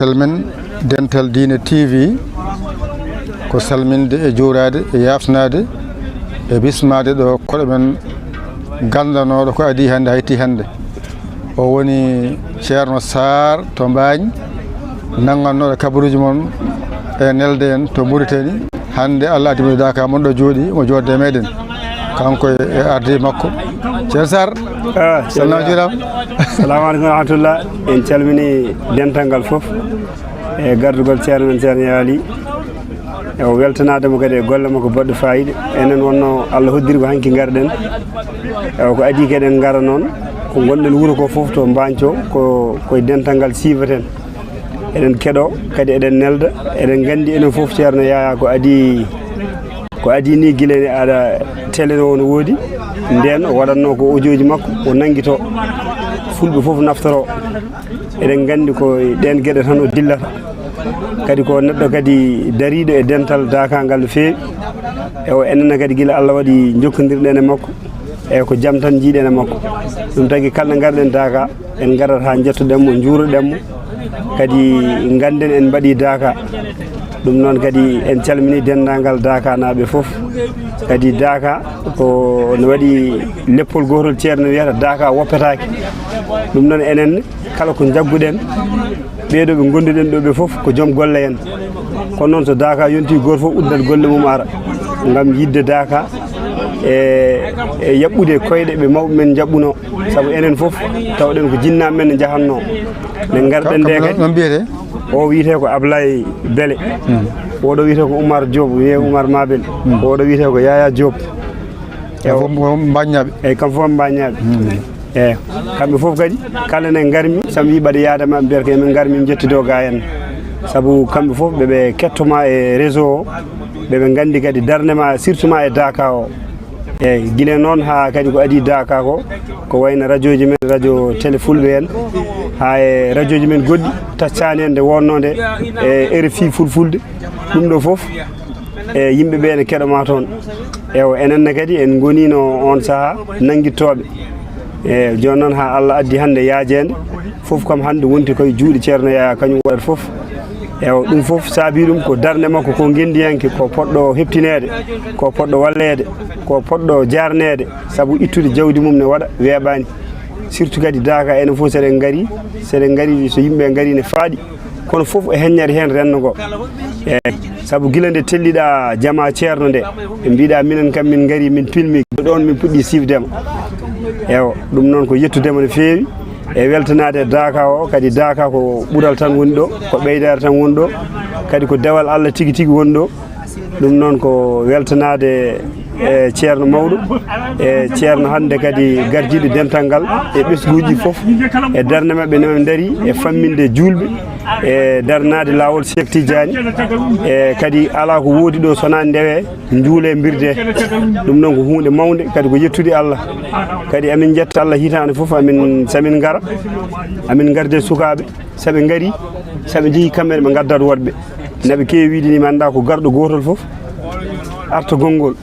Salmin Dental Dina TV ko salminde e juurade e yafnade e bismade ɗo koɗo men gandanoɗo ko adi hande hayti hande o woni Ceerno Sarr to Mbagn nangannoɗo kabaruji mon e nelde en to Mauritanie hande Allah addi mo Dakar mon ɗo jooɗi mo jodde meɗen kanko e arde makko Ceerno Sarr salama juuram assalamu aleykum wa rahmatullah en calmini dental ngal fof e gardugol ceerno men Ceerno Yaali e o weltanademo kadi e golle makko boɗɗo fayida enen wonno Allah hoddiri ko hanki garɗen e ko adi keɗen gara noon ko gonɗen wuuro ko fof to Mbathio koye dental ngal sivaten eɗen keɗo kadi eɗen nelda eɗen gandi enen fof Ceerno Yaya ko adi ni guilene aɗa télé no wono woodi nden o waɗatno ko audio makko o nanguito fulɓe fof naftoro eɗen gandi ko ɗen gueɗe tan o dillata kadi ko neɗɗo kadi dariɗo e dental Dakar ngal no fewi e o enenne kadi guila Allah waɗi jokkodirɗen e makko e ko jaam tan jiiɗen e makko ɗum tagui kala garɗen Dakar en garat ha jettoɗenmo juuroɗenmo kadi ganden en mbaɗi Dakar ɗum noon kadi en calmini dendagal Dakar naaɓe fof kadi Dakar ko no waɗi leppol gotol ceerno wiyata Dakar woppetake ɗum noon enen kala ko jagguɗen ɓeɗo ɓe gonduɗen ɗo ɓe fof ko joom golle en kono noon so Dakar yonti goto fof uddal golle mum ara gam yidde Dakar e yaɓɓude koyɗe ɓe mawɓe men jaɓɓuno saabu enen fof tawɗen ko jinnaɓe men ne jahanno ne garɗen nde kadi non mbiyete o wiyete ko Ablaye Bele oɗo wiyete ko Oumar Diop wiye Oumar Mabel oɗo wiyete ko Yaya Diop mbaññaɓe eyyi kam fof mbaññaɓe eyyi kamɓe fof kadi kala ne garmi saabu yiɓaɗe yadema mbiyata ko emin garmi jettido ga en saabu kamɓe fof ɓeɓe kettoma e réseau o ɓeɓe gandi kadi darnema surtout ma e Dakar o eyyi guila noon ha kadi ko adi Dakar ko wayno radio ji men radio télé fulɓe en ha e radio ji men goɗɗi taccani en nde wonnode e RFI fulfulde ɗum ɗo foof e yimɓeɓe ne keɗoma toon ewo enenne kadi en gonino on saaha nanguittoɓe e joni noon ha Allah addi hande yaajede foof kam hande wonti koye juuɗe Ceerno Yaya kañum waɗata foof ewo ɗum foof saabi ɗum ko darde makko ko gendiyanke ko poɗɗo heptinede ko poɗɗo wallede ko poɗɗo jarnede saabu ittude jawdi mum ne waɗa weeɓani surtout kadi Dakar enen fof seɗen gari so yimɓe gari ne faaɗi kono fof e heññere hen rennogo eyyi saabu guila nde telliɗa jama ceerno nde ɓe mbiɗa minen kam min gari min pilmi ɗon min puɗɗi sifdema ewo ɗum noon ko yettudema no fewi e weltanade Dakar o kadi Dakar ko ɓuural tan woni ɗo ko ɓeydare tan woni ɗo kadi ko dewal Allah tigui tigui woni ɗo ɗum noon ko weltanade e ceerno mawɗo e ceerno hande kadi gardiɗo dental ngal e ɓesguji foof e darde mabɓe no daari e famminde julɓe e darnade lawol Cheikh Tidiane e kadi ala ko woodi ɗo sona ndewe juule birde ɗum noon ko hunde mawde kadi ko yettude Allah kadi amin jetta Allah hitande foof samin gara amin garde sukaɓe saaɓe gaari saaɓe jeehi kamɓe ɓe gaddat woɗɓe naɓe kewi wiide ni manda ko garɗo gotol foof arta gongol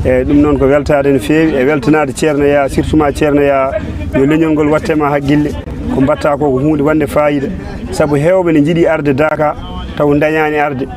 e ɗum noon ko weltade no fewi e weltanade Ceerno Yaya surtout ma Ceerno Yaya yo leñol ngol wattema haqqille ko mbatta ko hunde wande fayida saabu hewɓe ne jiiɗi arde Dakar taw dañani arde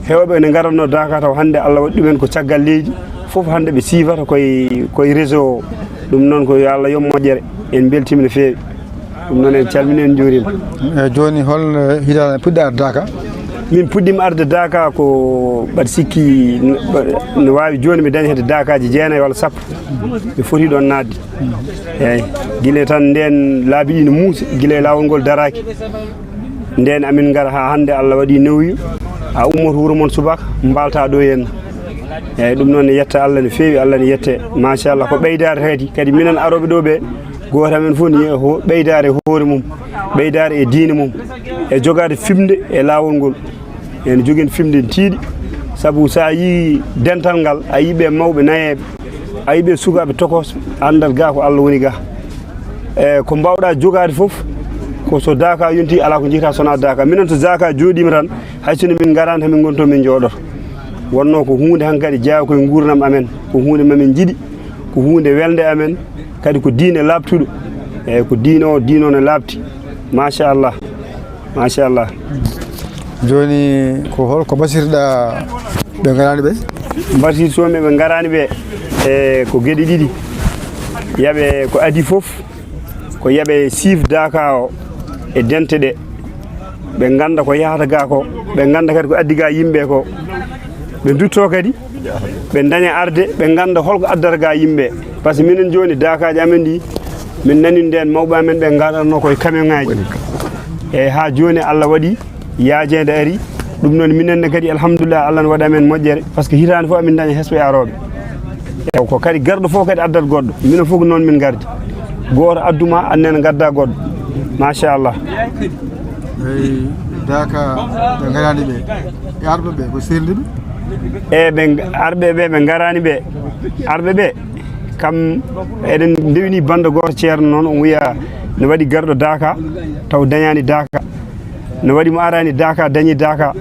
hewɓe ne garatno Dakar taw hande Allah waɗi ɗumen ko caggal leydi foof hande ɓe sivata koye réseau o ɗum noon ko yo Allah yom moƴƴere en beltima no fewi ɗum noon en calmini en juurima joni hol hitande puɗɗi arde Dakar min puɗɗima arde Dakar ko mbaɗa sikki no wawi joni mi dañi hedde Dakar ji 9 walla 10 mi foti ɗon nadde eyyi guila tan nden laabi ɗi no muusi guila lawol ngol daraki nden amin gara ha hande Allah waɗi newyu ha ummoto wuuro moon subaka mbalta ɗo henna eyyi ɗum noon ne yetta Allah no fewi Allah ne yette machallah ko ɓeydare kadi minen aroɓe ɗo ɓe goto amen fof ne ɓeydare hoore mum ɓeydare e diine mum e jogade fimde e lawol ngol en joguen fimde tiiɗi saabu sa yi dental ngal a yiɓe mawɓe nayeɓe a yiɓe sukaɓe tokos andal ga ko Allah woni ga e ko mbawɗa jogade foof ko so Dakar yonti ala ko jiita sona Dakar minen to Dakar jooɗima tan haysono min garani tan min gonto min jooɗoto wonno ko hunde hankkadi jeeya koye gurdam amen ko hunde mamin jiiɗi ko hunde welde amen kadi ko diine labtuɗo eyyi ko diine o ne labti machallah machallah. Joni ko holko basirɗa ɓe garani ɓe? Basir somi ɓe garani ɓe e ko gueɗe ɗiɗi. Yaɓe ko adi fof ko yaɓe siif Daka o e dente ɗe ɓe ganda ko yahata ga ko ɓe ganda kadi ko addi ga yimɓe ko ɓe dutto kadi ɓe daña arde ɓe ganda holko addata ga yimɓe par ce que minen joni Dakaji amen ɗi min nani nden mawɓe amen ɓe gadanno koye camion ŋaji e ha joni Allah waɗi yaajede ari ɗum noon minenne kadi alhamdulillah Allah ne waɗi amen moƴƴere par ce que hitande fof amin daña hesɓe aroɓe e ko kadi garɗo fof kadi addat goɗɗo minen fof ko noon min gardi goto adduma annene gadda goɗɗo machallah. eyi Daka ɓe garani ɓe e arɓe ɓe ko serliɓe e ɓe arɓe ɓe ɓe garani ɓe arɓe ɓe kam eɗen ndewini bande goto ceerno noon on wiya ne waɗi garɗo Daka taw dañani Daka ne waɗi mo arani Daka dañi Daka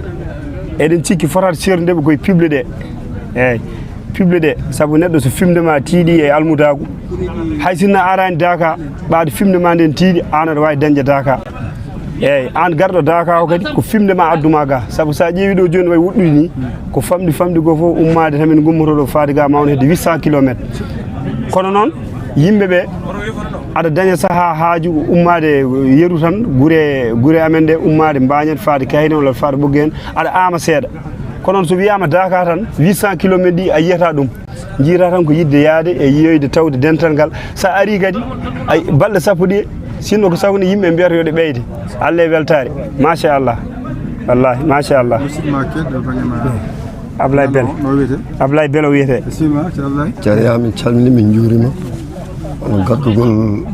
eɗen cikki fotata ceernudeɓe koye pible ɗe eyyi pible ɗe saabu neɗɗo so fimdema tiiɗi e almudagu hay sinno arani Daka ɓaade fimdema nden tiiɗi an aɗa wawi dañde Daka eyyi an garɗo Daka o kadi ko fimdema adduma ga saabu sa ƴeewi ɗo joni way woɗɗude ni ko famɗi go fof ummade tamin gummotoɗo faade ga mawno hedde 800 kilométres kono noon yimɓeɓe aɗa daña saaha haaju ummade yeru tan guure amen ɗe ummade mbañen faade Kayne walla faade Ɓogge en aɗa ama seeɗa kono noon so wiyama Daka tan 800 kilométres ɗi a yiyata ɗum jiira tan ko yidde yaade e yiyoyde tawde dental ngal sa ari kadi ay balɗe sappo ɗi sinno ko sawni yimɓe mbiyata yo ɗe ɓeyde Allah e weltare machallah wallahi machallah. Ablaye Bel Ablaye Bel o wiyete. Ceerno min calmini min juurima hono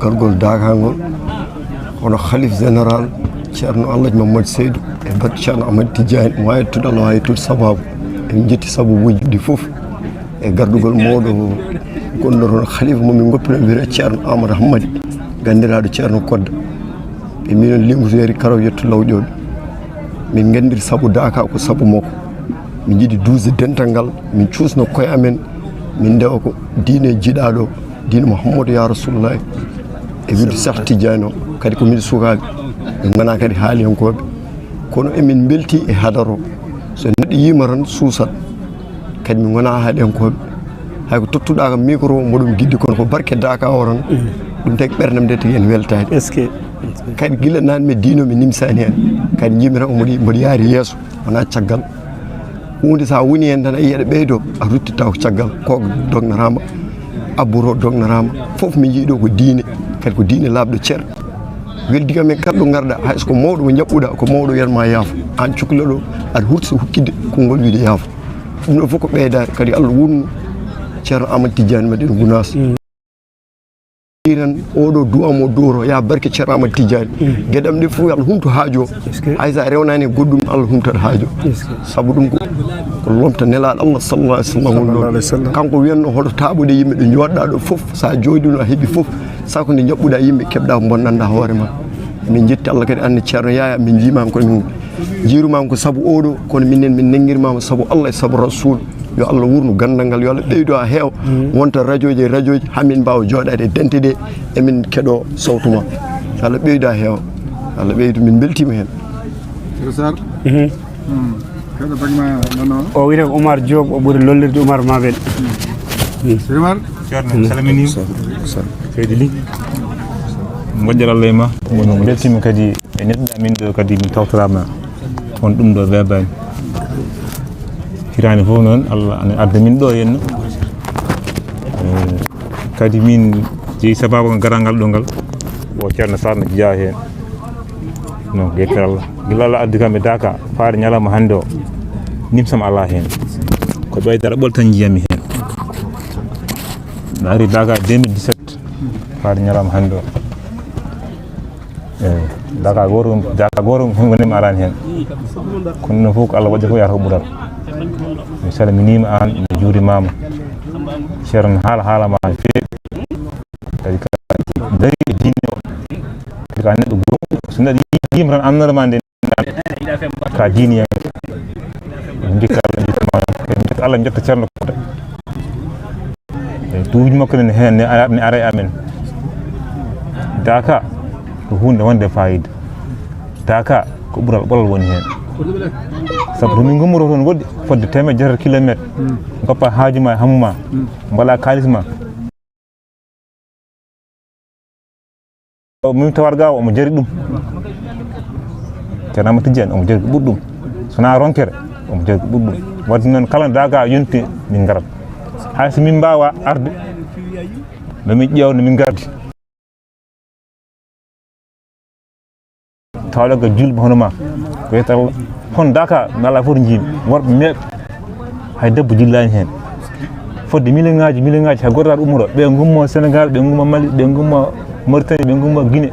gargol Daka ngol hono khalife général ceerno Alhaji Mamadou Seydou e battu ceerno Amadou Tidiane mo wayattude Allah wayattude sababu en jetti sababuji ɗi fof e gardugol mawɗo gonɗo toon khalife momin goppino wiyete ceerno Amadou Hammadi gandiraɗo ceerno Kodda e minen Linguére Karaw yetto lawƴoɓe min gandiri sabu Daka ko sabu makko min jiiɗi duusde dental ngal min cuusno koye amen min ndewa ko diine jiiɗaɗo diine Mouhamadou ya Rasulullahi e wirde Cheikh Tidiane o kadi ko min sukaɓe min gona kadi haaliyankoɓe kono emin belti e hadaro so neɗɗo yima tan suusat kadi min gona haaliyankoɓe hayko tottuɗa kam micro moɗum guiddi kono ko barke Daka o tan ɗum tagi ɓerdam nde tagi en weltade kadi guila nane mi diino mi nimsani hen kadi jimi tan mboɗo yaari yeeso wona caggal hunde sa woni hen tan a yiiya ɗe ɓeydo a ruttita ko caggal ko dognarama abboro dognarama foof mi jiiɗo ko diine kadi ko diine labɗo ceer weldi kam en kamɗo garɗa hayso ko mawɗo mo jaɓɓuɗa ko mawɗo wiyatma yaafo an cukalel o aɗa hursa hukkide konngol wiide yaafo ɗum ɗo fof ko ɓeydade kadi Allah wurno ceerno Amadou Tidiane meɗen Gounass tan oɗo duwamo doro ya barke ceerno Amadou Tidiane gueɗam ɗe fof Allah humto haajo haysa rewnani goɗɗum Allah humtata haajo saabu ɗum ko lomta nelaɗo Allah sallallahu alaihi wasallam kanko wiyanno hoto taaɓude yimɓe ɗo joɗɗa ɗo fof sa joydino a heeɓi fof sako nde jaɓɓuɗa yimɓe keɓɗa ko bonnanɗa hoore ma min jetti Allah kadi anne ceerno Yaya min jimama kono min jiirumama ko saabu oɗo kono minen min nanguirmama saabu Allah e saabu Rasul yo Allah wurnu gandal ngal yo Allah ɓeydo a heew wonta radio ji hamin mbawa joɗade e dente ɗe emin keɗo sawtu ma yo Allah ɓeydo a heew Allah ɓeydu min beltima hen keɗo bagma nono o wiyete ko Oumar Diop o ɓuuri lollirde Oumar Mabel Oumar ceerno salamini seydi Ly moƴƴere Allah e ma min beltima kadi e neɗɗo min ɗo kadi min tawtorama on ɗum ɗo webani hirani fof noon Allah ane adda min ɗo henna kadi min jeeyi sababu garal ngal ɗo ngal o ceerno Sarno jeeya hen non guetter Allah gila Allah addi kam e Daka faade ñalawma hande o nimsam ala hen ko ɓeydara ɓol tan jiyami hen mi ari Daka 2017 faade ñalawma hande o Daka goto gonima arani hen kono noon fof ko Allah waɗi fof yata ko ɓuural mi salminima an mi juurimama ceerno haalama no feewi kadi ka dari e diine o kadi ka neɗɗo guro so neɗɗo yima tan anndarema nde ka diiniyanke jikka Allah mi jetta ceerno Kodda e duuji makko ne hen ne ara e amen Daka ko hunde wonde fayida Daka ko ɓural ɓolal woni heen sabu tomin gummoro toon woɗɗi fodde 100 kilométre goppa haaju ma e hammu ma mbaɗa kalis ma min tawar ga omo jari ɗum ceerno Amadou Tidiane omo jari ko ɓuuri ɗum sona ronkere omo jari ko ɓuuri ɗum wadde noon kala daga yonti min garat hay so min mbawa arde mamin ƴeewno min gardi tawɗoga julɓe hono ma ko yetta Allah hon daka mi ala fof to jiimi worɓe meeɓe hay debbo jillani hen fodde million ngaji hay gotoɗa umro ɓe gummo Sénégal ɓe gummo Mali ɓe gummo Mauritanie ɓe gummo Guinée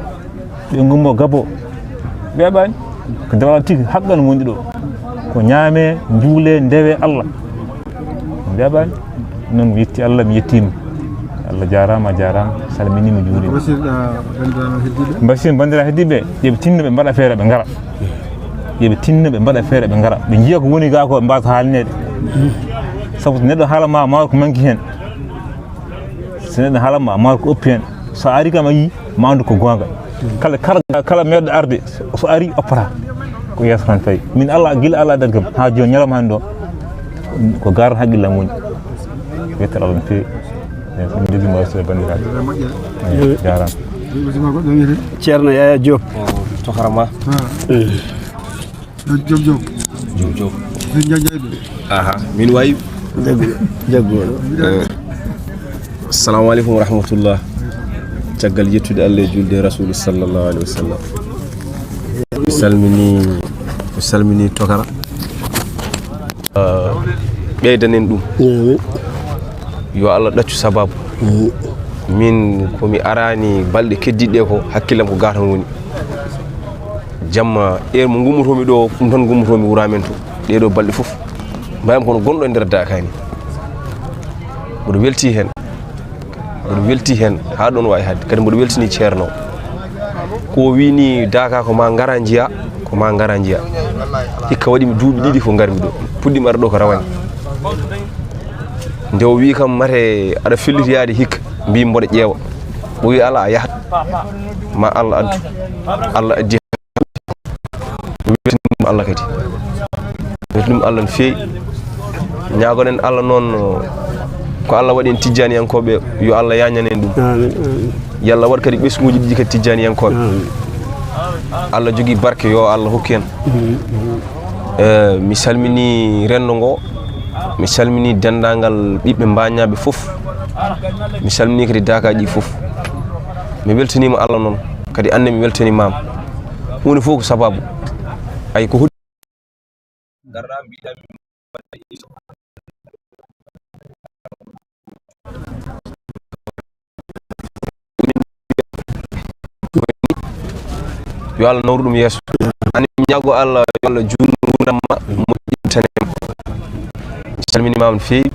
ɓe gummo Gabon weeɓani ko dewal tigui haqqan wonɗi ɗo ko ñaame juule ndewe Allah weeɓani noon mi yetti Allah mi yettima Allah jarama a jarama salminima juurima basir bandira heddiɓe yoɓe tinno ɓe mbaɗa feere ɓe gara yoɓe tinno ɓe mbaɗa feere ɓe gara ɓe jiiya ko woni ga ko ɓe mbasa haalnede sabu so neɗɗo haalama mawa ko manki hen so neɗɗo haalama mawa ko oppi hen so ari kam a yi ma andu ko gonga kala meɗɗo arde so ari oppata ko yeeso tan fayi min Allah guila Allah addata kam ha joni ñalawma hande o ko garan haqqillam woni wettere Allah no fewi mi jogui mawsude bandiraɓe jarama ceerno Yaya Diop tokarama Diop aha min wayi jaggoɗo assalamu aleykum wa rahmatullah caggal yettude Allah e julde rasulu sallallahu alaihi wasallam mi salmini tokara ɓeydanen ɗum yo Allah ɗaccu sababu min komi arani balɗe keddiɗe ko hakkillam ko gatan woni jamma mo gummotomi ɗo ɗum tan gummotomi wuramen to ɗeɗo balɗe fof mbayam kono gonɗo e nder Dakar ni mboɗo welti hen ha ɗon wawi hadde kadi mboɗo weltini ceerno ko wini Dakar ko ma gara jiya hikka waɗimi duuɓi ɗiɗi ko garmi ɗo puɗɗimi ara ɗo ko rawani nde o wi kam mate aɗa fellitoyade hikka mbi mboɗo ƴeewa o wi ala a yahat ma Allah addu Allah addi weltinima Allah kadi weltinima Allah no fewi ñagonen Allah noon ko Allah waɗi en tijjaniyankoɓe yo Allah yañanen ɗum yalla waɗ kadi ɓesguji ɗiɗi kadi tijjaniyankoɓe Allah jogui barke yo Allah hokku en mi salmini rendo ngo mi salmini dendagal ɓiɓɓe mbañaɓe fof mi salmini kadi Dakar ji fof mi weltanima Allah noon kadi anne mi weltanimama hunde fof ko sababu ay ko garɗa mbiɗami yo Allah nawru ɗum yeeso ani mi ñago Allah yo Allah junudamma moƴƴintanema mi salminimama no fewi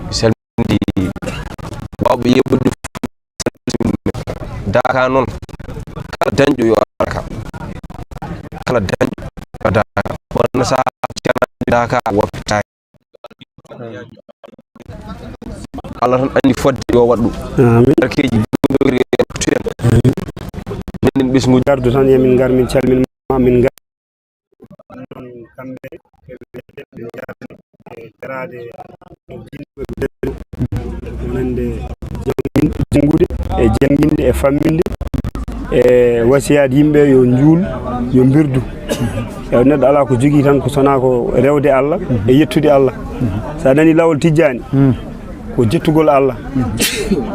mi salmini wawɓe yebbude Dakar noon kala dañƴo yo araka kala dañƴo yo Dakar wonno sa ceerno Dakar woppitaki Allah tan andi fodde yo waɗ ɗum barkeji nen ɓesguji gardu tan yemin gar min calminma min gar kamɓe ɓe jarani e darade wonande jangude e janginde e famminde e wasiyade yimɓe yo juul yo birdu e neɗɗo ala ko jogui tan ko sona ko rewde Allah e yettude Allah sa nani lawol tijjani ko jettugol Allah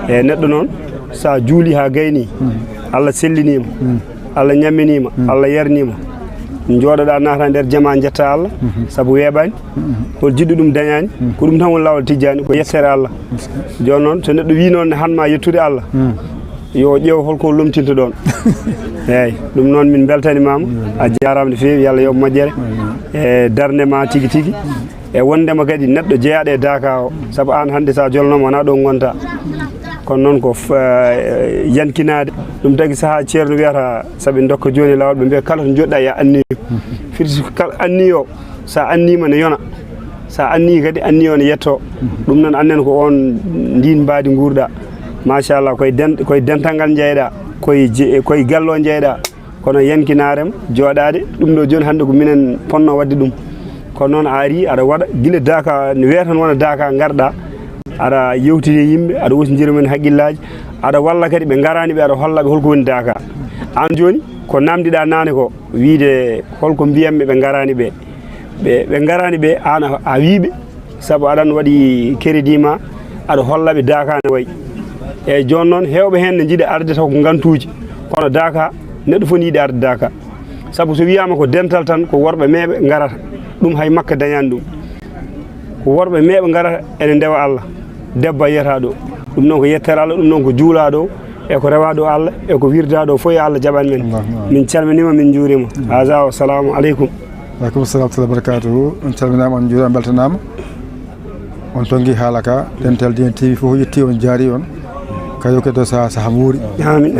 e neɗɗo noon sa juuli ha gayni Allah sellinima Allah ñamminima Allah yarnima jooɗoɗa naata nder jama jetta Allah saabu weeɓani hol jiɗɗo ɗum dañani ko ɗum tan woni lawol tijjani ko yettere Allah joni noon so neɗɗo wi noon hanma yettude Allah yo ƴeew holko lomtinta ɗon eyyi ɗum noon min beltanimama a jarama no fewi yallah yoɓ moƴƴere e darde ma tigui tigui e wondema kadi neɗɗo jeeyaɗo e Dakar o saabu an hande sa jolnoma wona ɗo gonta kono noon ko yankinade ɗum tagui saaha ceerno wiyata saaɓe dokka joni lawol ɓe mbiya kala to joɗɗa ya anniyo firti kala anni o sa annima ne yona sa anni kadi anni o ne yetto ɗum noon annen ko on ndin mbadi gurɗa machallah koye dental ngal jeyɗa koye gallo jeyɗa kono yankinarem jooɗade ɗum ɗo joni hande ko minen ponno wadde ɗum kono noon a ari aɗa waɗa guila daka ne wiya tan wona daka garɗa aɗa yewtide yimɓe aɗa wosodira men haqqillaji aɗa walla kadi ɓe garani ɓe aɗa hollaɓe holko woni daka an joni ko namdiɗa nane ko wiide holko mbiyamɓe ɓe garani ɓe garani ɓe an a wiiɓe saabu aɗan waɗi crédit ma aɗa hollaɓe daka ne wayi eyyi joni noon hewɓe hen ne jiiɗa arde taw ko gantuji kono daka neɗɗo foti yiiɗi arde daka saabu so wiyama ko dental tan ko worɓe meeɓe garata ɗum hay makka dañani ɗum ko worɓe meeɓe garata ene ndewa Allah debbo yiyata ɗo ɗum noon ko yettere Allah ɗum noon ko juula ɗo e ko rewa ɗo Allah e ko wirda ɗo fof yo Allah jaɓan men min calminima min juurima haza wa salamu aleykum aleykum salam wa barakatuhu on calminama on juurama beltanama on tongi haala ka Dental Dina TV fof yetti on jaari on kayo keddo saha muuri amin